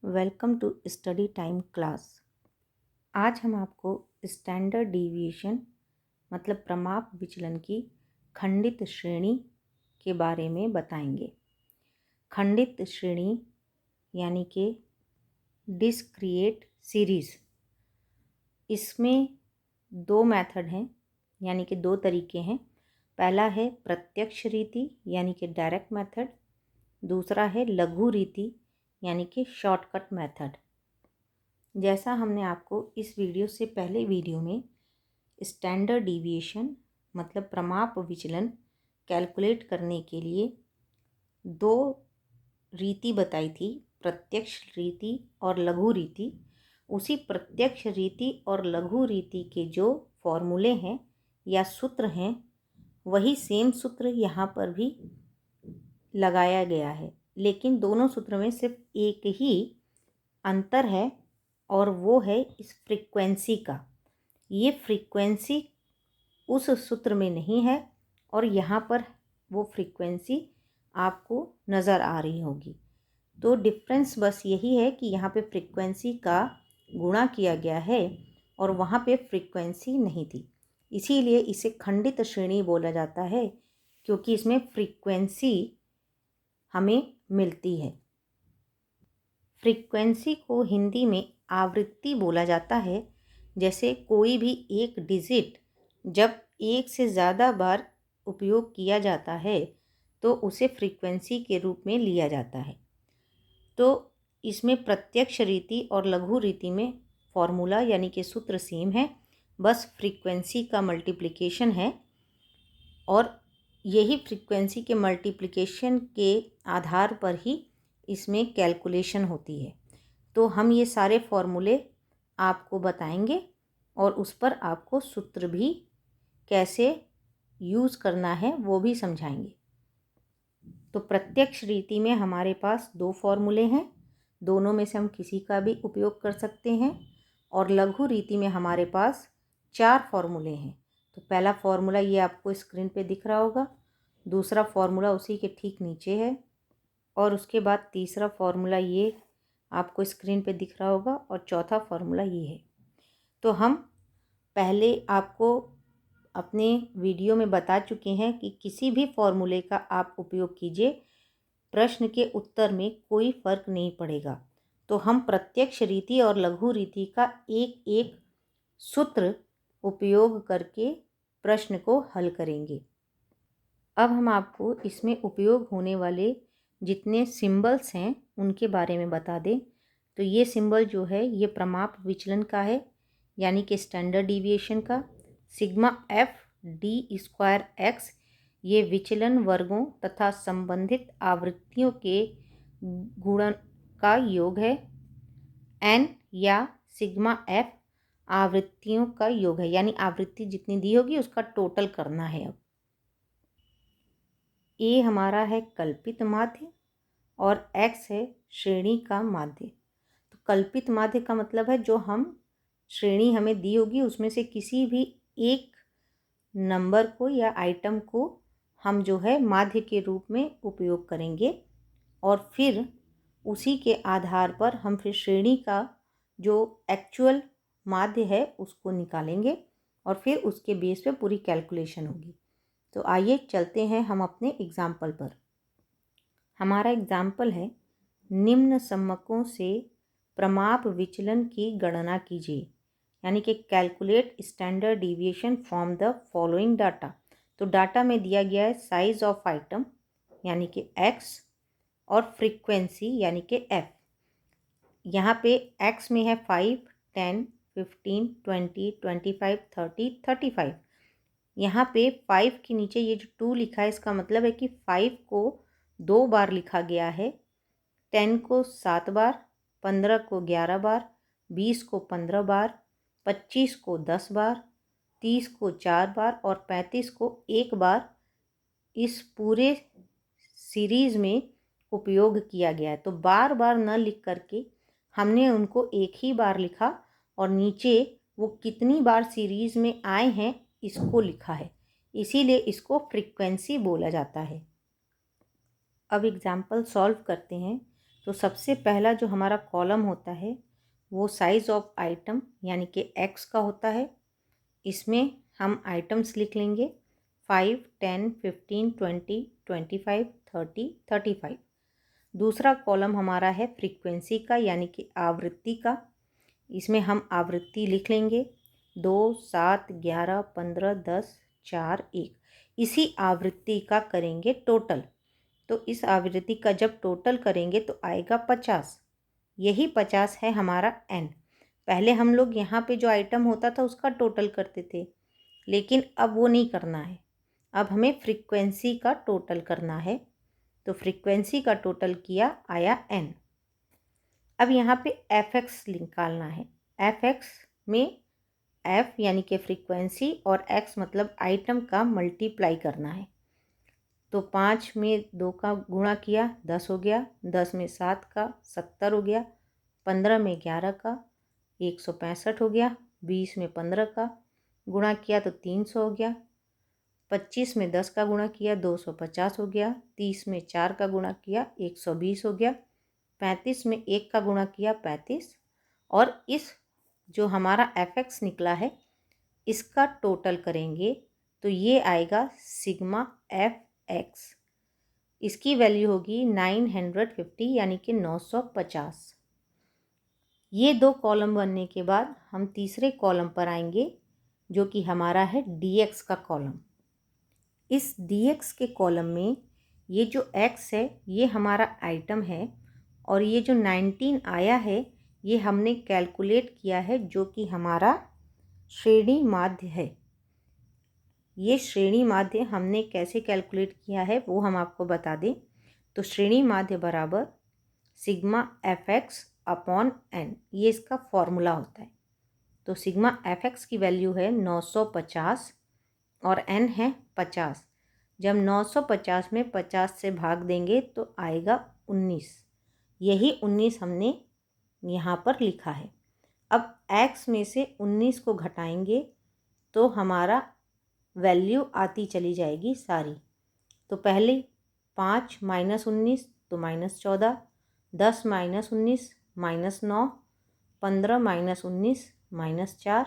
Welcome to study time class. आज हम आपको स्टैंडर्ड डेविएशन मतलब प्रमाप विचलन की खंडित श्रेणी के बारे में बताएंगे। खंडित श्रेणी यानी कि डिस्क्रिएट सीरीज़, इसमें दो मेथड हैं यानी कि दो तरीके हैं। पहला है प्रत्यक्ष रीति यानी कि डायरेक्ट मेथड, दूसरा है लघु रीति यानी कि शॉर्टकट मेथड। जैसा हमने आपको इस वीडियो से पहले वीडियो में स्टैंडर्ड डिविएशन मतलब प्रमाप विचलन कैलकुलेट करने के लिए दो रीति बताई थी, प्रत्यक्ष रीति और लघु रीति। उसी प्रत्यक्ष रीति और लघु रीति के जो फॉर्मूले हैं या सूत्र हैं, वही सेम सूत्र यहाँ पर भी लगाया गया है, लेकिन दोनों सूत्र में सिर्फ एक ही अंतर है और वो है इस फ्रीक्वेंसी का। ये फ्रीक्वेंसी उस सूत्र में नहीं है और यहाँ पर वो फ्रीक्वेंसी आपको नज़र आ रही होगी। तो डिफरेंस बस यही है कि यहाँ पे फ्रीक्वेंसी का गुणा किया गया है और वहाँ पे फ्रीक्वेंसी नहीं थी, इसीलिए इसे खंडित श्रेणी बोला जाता है, क्योंकि इसमें फ्रीक्वेंसी हमें मिलती है। फ्रीक्वेंसी को हिंदी में आवृत्ति बोला जाता है। जैसे कोई भी एक डिजिट जब एक से ज़्यादा बार उपयोग किया जाता है तो उसे फ्रीक्वेंसी के रूप में लिया जाता है। तो इसमें प्रत्यक्ष रीति और लघु रीति में फॉर्मूला यानी कि सूत्र सेम है, बस फ्रीक्वेंसी का मल्टीप्लिकेशन है और यही फ्रीक्वेंसी के मल्टीप्लिकेशन के आधार पर ही इसमें कैलकुलेशन होती है। तो हम ये सारे फॉर्मूले आपको बताएंगे और उस पर आपको सूत्र भी कैसे यूज़ करना है वो भी समझाएंगे। तो प्रत्यक्ष रीति में हमारे पास दो फॉर्मूले हैं, दोनों में से हम किसी का भी उपयोग कर सकते हैं। और लघु रीति में हमारे पास 4 फॉर्मूले हैं। तो पहला फॉर्मूला ये आपको स्क्रीन पे दिख रहा होगा, दूसरा फॉर्मूला उसी के ठीक नीचे है और उसके बाद तीसरा फॉर्मूला ये आपको स्क्रीन पे दिख रहा होगा और चौथा फॉर्मूला ये है। तो हम पहले आपको अपने वीडियो में बता चुके हैं कि किसी भी फॉर्मूले का आप उपयोग कीजिए, प्रश्न के उत्तर में कोई फ़र्क नहीं पड़ेगा। तो हम प्रत्यक्ष रीति और लघु रीति का एक एक सूत्र उपयोग करके प्रश्न को हल करेंगे। अब हम आपको इसमें उपयोग होने वाले जितने सिंबल्स हैं उनके बारे में बता दें। तो ये सिंबल जो है ये प्रमाप विचलन का है यानी कि स्टैंडर्ड डिविएशन का। Sigma F D square x ये विचलन वर्गों तथा संबंधित आवृत्तियों के गुणन का योग है। एन या सिग्मा एफ आवृत्तियों का योग है, यानी आवृत्ति जितनी दी होगी उसका टोटल करना है। अब ए हमारा है कल्पित माध्य और एक्स है श्रेणी का माध्य। तो कल्पित माध्य का मतलब है जो हम श्रेणी हमें दी होगी उसमें से किसी भी एक नंबर को या आइटम को हम जो है माध्य के रूप में उपयोग करेंगे और फिर उसी के आधार पर हम फिर श्रेणी का जो एक्चुअल माध्य है उसको निकालेंगे और फिर उसके बेस पे पूरी कैलकुलेशन होगी। तो आइए चलते हैं हम अपने एग्जाम्पल पर। हमारा एग्जाम्पल है, निम्न सम्मकों से प्रमाप विचलन की गणना कीजिए, यानी कि calculate standard deviation from the following data. तो डाटा में दिया गया है साइज ऑफ आइटम यानी कि x और फ्रीक्वेंसी यानी कि f। यहाँ पे x में है 5, 10, 15, 20, 25, 30, 35। यहाँ पे 5 के नीचे ये जो 2 लिखा है इसका मतलब है कि 5 को 2 बार लिखा गया है, 10 को 7 बार, 15 को 11 बार, 20 को 15 बार, 25 को 10 बार, 30 को 4 बार और 35 को 1 बार इस पूरे सीरीज़ में उपयोग किया गया है। तो बार बार न लिख करके हमने उनको एक ही बार लिखा और नीचे वो कितनी बार सीरीज़ में आए हैं इसको लिखा है, इसीलिए इसको फ्रीक्वेंसी बोला जाता है। अब एग्जाम्पल सॉल्व करते हैं। तो सबसे पहला जो हमारा कॉलम होता है वो साइज़ ऑफ आइटम यानी कि एक्स का होता है। इसमें हम आइटम्स लिख लेंगे 5, 10, 15, 20, 25, 30, 35। दूसरा कॉलम हमारा है फ्रीक्वेंसी का यानी कि आवृत्ति का। इसमें हम आवृत्ति लिख लेंगे 2, 7, 11, 15, 10, 4, 1। इसी आवृत्ति का करेंगे टोटल। तो इस आवृत्ति का जब टोटल करेंगे तो आएगा 50। यही 50 है हमारा n। पहले हम लोग यहाँ पे जो आइटम होता था उसका टोटल करते थे, लेकिन अब वो नहीं करना है। अब हमें फ्रीक्वेंसी का टोटल करना है। तो फ्रीक्वेंसी का टोटल किया, आया n। अब यहाँ पे एफ एक्स निकालना है। एफ एक्स में एफ यानी कि फ्रीक्वेंसी और एक्स मतलब आइटम का मल्टीप्लाई करना है। तो 5 में 2 का गुणा किया 10 हो गया, 10 में 7 का 70 हो गया, 15 में 11 का 165 हो गया, 20 में 15 का गुणा किया तो 300 हो गया, 25 में 10 का गुणा किया 250 हो गया, 30 में 4 का गुणा किया 120 हो गया, 35 में 1 का गुणा किया 35। और इस जो हमारा एफ एक्स निकला है इसका टोटल करेंगे तो ये आएगा सिग्मा एफ एक्स। इसकी वैल्यू होगी 950 यानी कि 950। ये दो कॉलम बनने के बाद हम तीसरे कॉलम पर आएंगे जो कि हमारा है डी एक्स का कॉलम। इस डी एक्स के कॉलम में ये जो एक्स है ये हमारा आइटम है और ये जो 19 आया है ये हमने कैलकुलेट किया है जो कि हमारा श्रेणी माध्य है। ये श्रेणी माध्य हमने कैसे कैलकुलेट किया है वो हम आपको बता दें। तो श्रेणी माध्य बराबर sigma F X upon N, ये इसका फॉर्मूला होता है। तो सिग्मा एफ एक्स की वैल्यू है 950 और एन है 50। जब 950 में 50 से भाग देंगे तो आएगा 19। यही 19 हमने यहाँ पर लिखा है। अब एक्स में से 19 को घटाएंगे तो हमारा वैल्यू आती चली जाएगी सारी। तो पहले 5 माइनस 19 तो -14, 10 minus 19 -9, 15 minus 19 -4,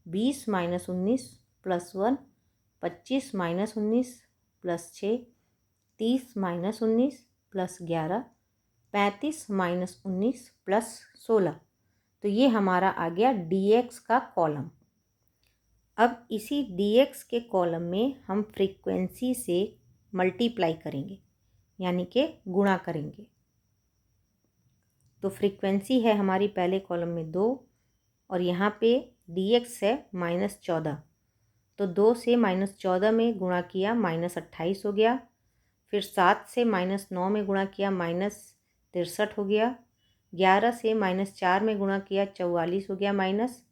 20 minus 19 +1, 25 minus 19 +6, 30 minus 19 +11, 35 minus 19 +16। तो ये हमारा आ गया डी एक्स का कॉलम। अब इसी डी एक्स के कॉलम में हम फ्रीक्वेंसी से मल्टीप्लाई करेंगे यानी कि गुणा करेंगे। तो फ्रीक्वेंसी है हमारी पहले कॉलम में 2 और यहाँ पे डी एक्स है -14। तो 2 से -14 में गुणा किया -28 हो गया। फिर 7 से -9 में गुणा किया -63 हो गया। 11 से -4 में गुणा किया 44 हो गया माइनस।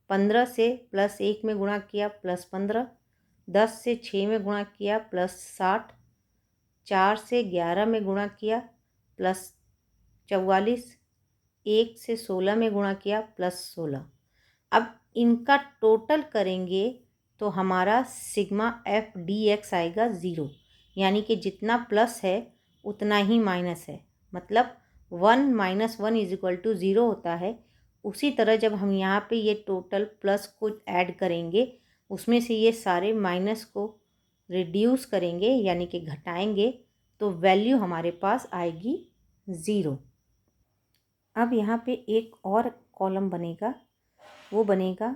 15 से +1 में गुणा किया +15। 10 से 6 में गुणा किया +60। 4 से 11 में गुणा किया +44। 1 से 16 में गुणा किया +16। अब इनका टोटल करेंगे तो हमारा सिग्मा एफ डी एक्स आएगा 0, यानी कि जितना प्लस है उतना ही माइनस है। मतलब 1 - 1 = 0 होता है। उसी तरह जब हम यहाँ पे ये टोटल प्लस को ऐड करेंगे उसमें से ये सारे माइनस को रिड्यूस करेंगे यानी कि घटाएंगे तो वैल्यू हमारे पास आएगी 0। अब यहाँ पे एक और कॉलम बनेगा, वो बनेगा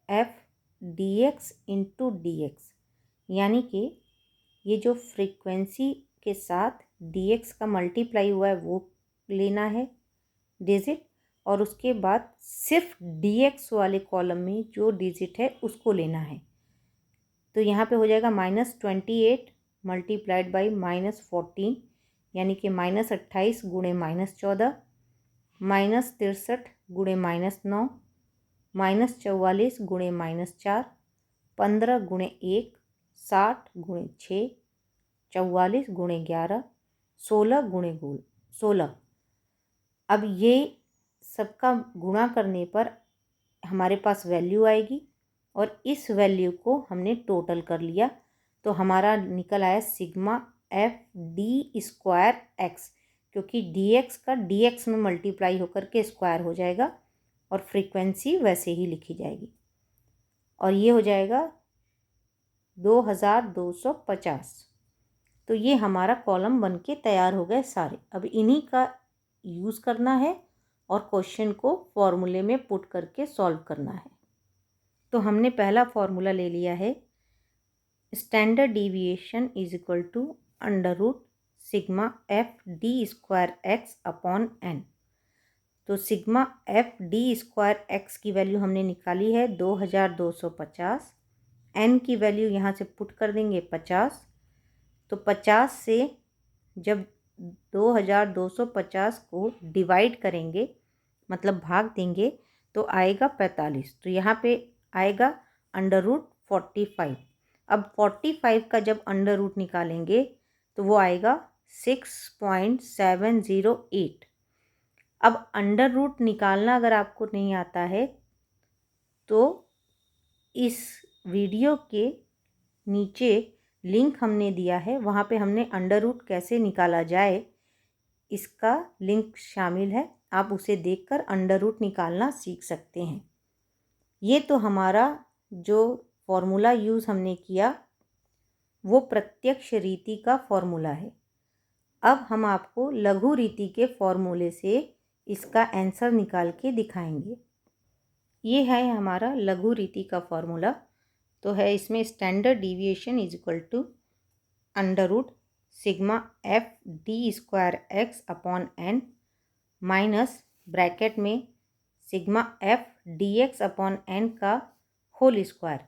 F D x into D x, यानी कि ये जो फ्रीक्वेंसी के साथ डी एक्स का मल्टीप्लाई हुआ है वो लेना है डिजिट, और उसके बाद सिर्फ डी एक्स वाले कॉलम में जो डिजिट है उसको लेना है। तो यहाँ पे हो जाएगा -28 मल्टीप्लाइड बाई -14 यानी कि -28 गुणे -14, -63 गुणे -9, -44 गुणे -4, 15 गुणे 1, 60 गुणे 6, 44 गुणे 11, 16 गुणे 16। अब ये सबका गुणा करने पर हमारे पास वैल्यू आएगी और इस वैल्यू को हमने टोटल कर लिया तो हमारा निकल आया sigma F D square x, क्योंकि dx का dx में मल्टीप्लाई होकर के स्क्वायर हो जाएगा और फ्रीक्वेंसी वैसे ही लिखी जाएगी और ये हो जाएगा 2250। तो ये हमारा कॉलम बन के तैयार हो गए सारे। अब इन्हीं का यूज़ करना है और क्वेश्चन को फॉर्मूले में पुट करके सॉल्व करना है। तो हमने पहला फॉर्मूला ले लिया है, standard deviation is equal to under root sigma F D square X upon N. तो sigma F D square X की वैल्यू हमने निकाली है 2250, एन की वैल्यू यहाँ से पुट कर देंगे 50। तो 50 से जब 2250 को डिवाइड करेंगे मतलब भाग देंगे तो आएगा 45। तो यहाँ पे आएगा अंडर रूट 45। अब 45 का जब अंडर रूट निकालेंगे तो वो आएगा 6.708। अब अंडर रूट निकालना अगर आपको नहीं आता है तो इस वीडियो के नीचे लिंक हमने दिया है, वहाँ पे हमने अंडर रूट कैसे निकाला जाए इसका लिंक शामिल है, आप उसे देखकर अंडर रूट निकालना सीख सकते हैं। ये तो हमारा जो फॉर्मूला यूज़ हमने किया वो प्रत्यक्ष रीति का फॉर्मूला है। अब हम आपको लघु रीति के फॉर्मूले से इसका आंसर निकाल के दिखाएंगे। ये है हमारा लघु रीति का फॉर्मूला। तो है इसमें standard deviation is equal to under root sigma F D square X upon N minus bracket में sigma F D X upon N का होल स्क्वायर।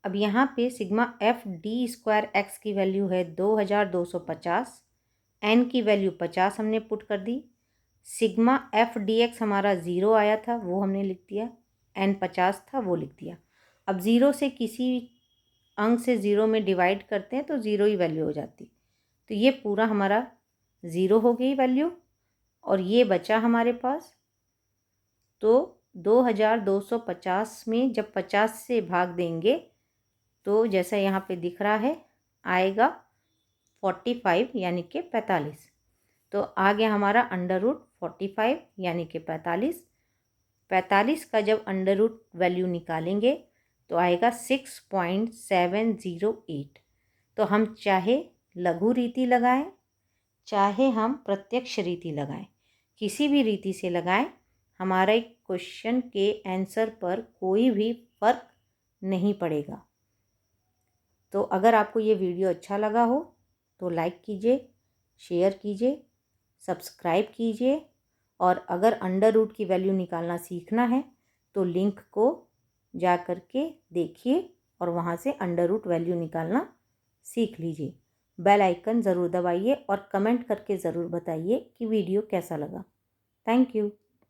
अब यहाँ पे sigma F D square X की वैल्यू है 2250, एन की value 50 हमने put कर दी। सिग्मा एफ डी एक्स हमारा 0 आया था वो हमने लिख दिया, एन 50 था वो लिख दिया। अब 0 से किसी अंक से 0 में डिवाइड करते हैं तो 0 ही वैल्यू हो जाती। तो ये पूरा हमारा 0 हो गई वैल्यू और ये बचा हमारे पास। तो 2250 में जब 50 से भाग देंगे तो जैसा यहाँ पे दिख रहा है आएगा 45 यानी कि 45। तो आ गया हमारा अंडर रूट 45 यानी कि 45। 45 का जब अंडर रूट वैल्यू निकालेंगे तो आएगा 6.708। तो हम चाहे लघु रीति लगाएं चाहे हम प्रत्यक्ष रीति लगाएं, किसी भी रीति से लगाएं, हमारे क्वेश्चन के आंसर पर कोई भी फ़र्क नहीं पड़ेगा। तो अगर आपको ये वीडियो अच्छा लगा हो तो लाइक कीजिए, शेयर कीजिए, सब्सक्राइब कीजिए और अगर अंडर रूट की वैल्यू निकालना सीखना है तो लिंक को जा कर के देखिए और वहाँ से अंडर रूट वैल्यू निकालना सीख लीजिए। बेल आइकन ज़रूर दबाइए और कमेंट करके ज़रूर बताइए कि वीडियो कैसा लगा। Thank you.